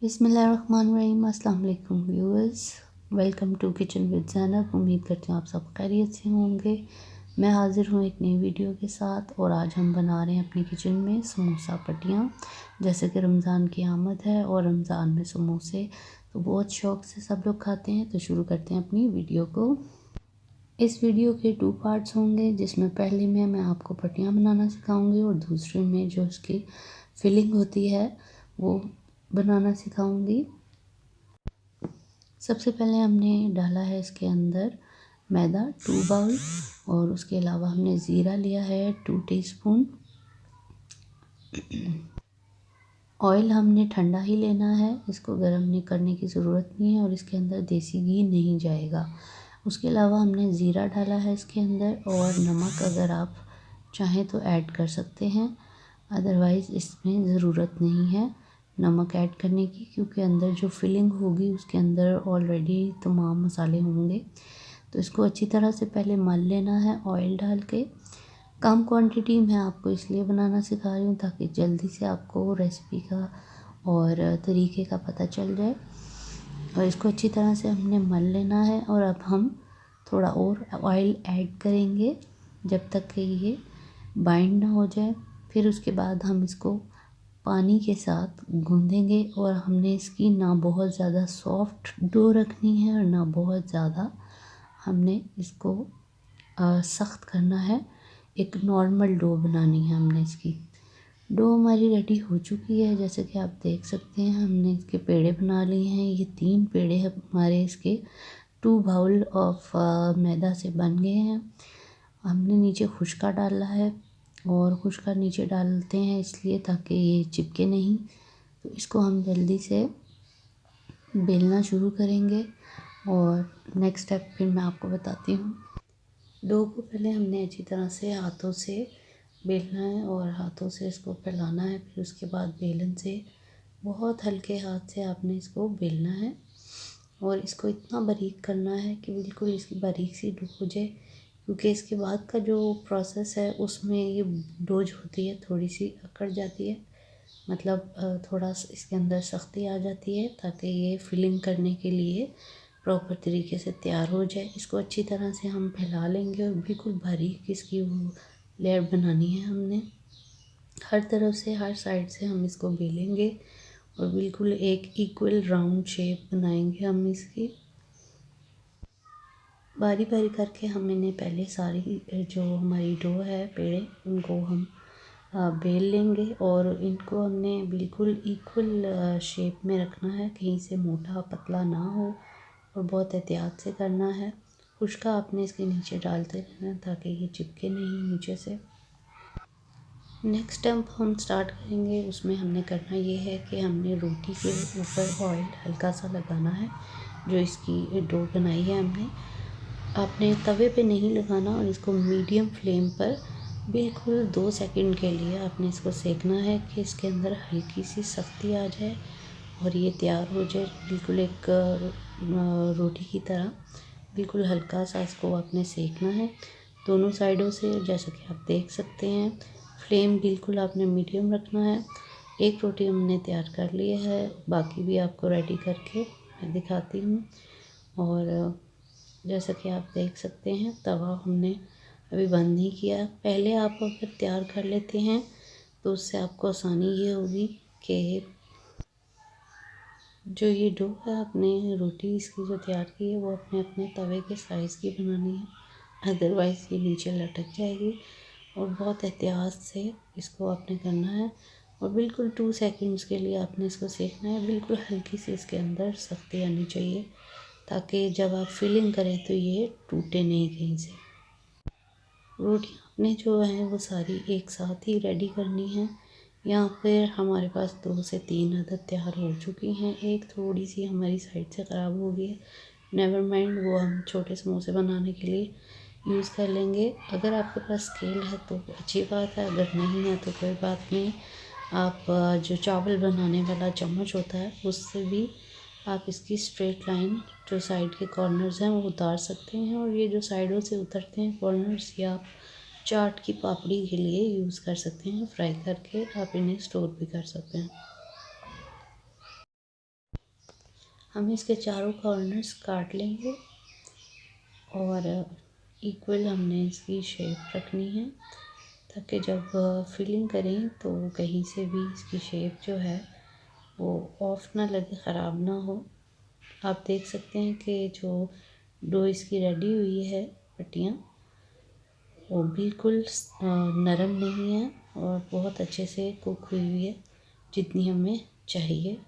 बिस्मिल्लाहिर्रहमानिर्रहीम। अस्सलाम वालेकुम viewers, welcome to kitchen with Zainab. उम्मीद करती हूँ आप सब खैरियत से होंगे। मैं हाज़िर हूँ एक नई वीडियो के साथ और आज हम बना रहे हैं अपनी किचन में समोसा पट्टियाँ। जैसे कि रमज़ान की आमद है और रमज़ान में समोसे तो बहुत शौक़ से सब लोग खाते हैं। तो शुरू करते हैं अपनी वीडियो को। इस वीडियो के 2 पार्ट्स होंगे, जिसमें पहले में मैं आपको पट्टियाँ बनाना सिखाऊंगी और दूसरे में जो उसकी फिलिंग होती है वो बनाना सिखाऊंगी। सबसे पहले हमने डाला है इसके अंदर मैदा 2 बाउल और उसके अलावा हमने ज़ीरा लिया है 2 टीस्पून। ऑयल हमने ठंडा ही लेना है, इसको गर्म नहीं करने की ज़रूरत नहीं है और इसके अंदर देसी घी नहीं जाएगा। उसके अलावा हमने ज़ीरा डाला है इसके अंदर और नमक अगर आप चाहें तो ऐड कर सकते हैं, अदरवाइज़ इसमें ज़रूरत नहीं है नमक ऐड करने की, क्योंकि अंदर जो फिलिंग होगी उसके अंदर ऑलरेडी तमाम मसाले होंगे। तो इसको अच्छी तरह से पहले मल लेना है ऑयल डाल के। कम क्वांटिटी में आपको इसलिए बनाना सिखा रही हूँ ताकि जल्दी से आपको रेसिपी का और तरीके का पता चल जाए। और इसको अच्छी तरह से हमने मल लेना है और अब हम थोड़ा और ऑयल ऐड करेंगे जब तक कि ये बाइंड ना हो जाए। फिर उसके बाद हम इसको पानी के साथ गूँधेंगे और हमने इसकी ना बहुत ज़्यादा सॉफ्ट डो रखनी है और ना बहुत ज़्यादा हमने इसको सख्त करना है। एक नॉर्मल डो बनानी है हमने इसकी। डो हमारी रेडी हो चुकी है, जैसे कि आप देख सकते हैं हमने इसके पेड़े बना लिए हैं। ये 3 पेड़े हमारे इसके 2 बाउल ऑफ मैदा से बन गए हैं। हमने नीचे खुशका डाला है और खुशका नीचे डालते हैं इसलिए ताकि ये चिपके नहीं। तो इसको हम जल्दी से बेलना शुरू करेंगे और नेक्स्ट स्टेप फिर मैं आपको बताती हूँ। डो को पहले हमने अच्छी तरह से हाथों से बेलना है और हाथों से इसको फैलाना है। फिर उसके बाद बेलन से बहुत हल्के हाथ से आपने इसको बेलना है और इसको इतना बारीक करना है कि बिल्कुल इसकी बारीक सी डो हो जाए, क्योंकि इसके बाद का जो प्रोसेस है उसमें ये डो जो होती है थोड़ी सी अकड़ जाती है, मतलब थोड़ा इसके अंदर सख्ती आ जाती है ताकि ये फिलिंग करने के लिए प्रॉपर तरीके से तैयार हो जाए। इसको अच्छी तरह से हम फैला लेंगे और बिल्कुल बारीक इसकी वो लेयर बनानी है हमने। हर तरफ से हर साइड से हम इसको बेलेंगे और बिल्कुल एक इक्वल राउंड शेप बनाएंगे हम इसकी। बारी बारी करके हमने पहले सारी जो हमारी डो है पेड़े उनको हम बेल लेंगे और इनको हमने बिल्कुल इक्वल शेप में रखना है, कहीं से मोटा पतला ना हो और बहुत एहतियात से करना है। खुशका आपने इसके नीचे डालते रहना ताकि ये चिपके नहीं नीचे से। नेक्स्ट स्टेप हम स्टार्ट करेंगे, उसमें हमने करना ये है कि हमने रोटी के ऊपर ऑयल हल्का सा लगाना है। जो इसकी डो बनाई है हमने, आपने तवे पे नहीं लगाना और इसको मीडियम फ्लेम पर बिल्कुल 2 सेकंड के लिए आपने इसको सेकना है कि इसके अंदर हल्की सी सख्ती आ जाए और ये तैयार हो जाए बिल्कुल एक रोटी की तरह। बिल्कुल हल्का सा इसको आपने सेकना है दोनों साइडों से, जैसा कि आप देख सकते हैं। फ्लेम बिल्कुल आपने मीडियम रखना है। एक रोटी हमने तैयार कर ली है, बाकी भी आपको रेडी करके मैं दिखाती हूँ। और जैसा कि आप देख सकते हैं तवा हमने अभी बंद नहीं किया। पहले आप अगर तैयार कर लेते हैं तो उससे आपको आसानी ये होगी कि जो ये डो है आपने रोटी इसकी जो तैयार की है वो अपने अपने तवे के साइज़ की बनानी है, अदरवाइज़ ये नीचे लटक जाएगी। और बहुत एहतियात से इसको आपने करना है और बिल्कुल 2 सेकंड्स के लिए आपने इसको सेकना है। बिल्कुल हल्की सी इसके अंदर सख्ती आनी चाहिए ताकि जब आप फिलिंग करें तो ये टूटे नहीं कहीं से। रोटियाँ अपने जो हैं वो सारी एक साथ ही रेडी करनी है। यहाँ पर हमारे पास 2 से 3 अदद तैयार हो चुकी हैं। एक थोड़ी सी हमारी साइड से ख़राब हो गई है, नेवर माइंड, वो हम छोटे समोसे बनाने के लिए यूज़ कर लेंगे। अगर आपके पास स्केल है तो अच्छी बात है, अगर नहीं है तो कोई बात नहीं। आप जो चावल बनाने वाला चम्मच होता है उससे भी आप इसकी स्ट्रेट लाइन जो साइड के कॉर्नर्स हैं वो उतार सकते हैं। और ये जो साइडों से उतरते हैं कॉर्नर्स, या आप चाट की पापड़ी के लिए यूज़ कर सकते हैं। फ्राई करके आप इन्हें स्टोर भी कर सकते हैं। हम इसके चारों कॉर्नर्स काट लेंगे और इक्वल हमने इसकी शेप रखनी है, ताकि जब फिलिंग करें तो कहीं से भी इसकी शेप जो है वो ऑफ ना लगे, ख़राब ना हो। आप देख सकते हैं कि जो डो इसकी रेडी हुई है पट्टियाँ, वो बिल्कुल नरम नहीं है और बहुत अच्छे से कुक हुई हुई है, जितनी हमें चाहिए।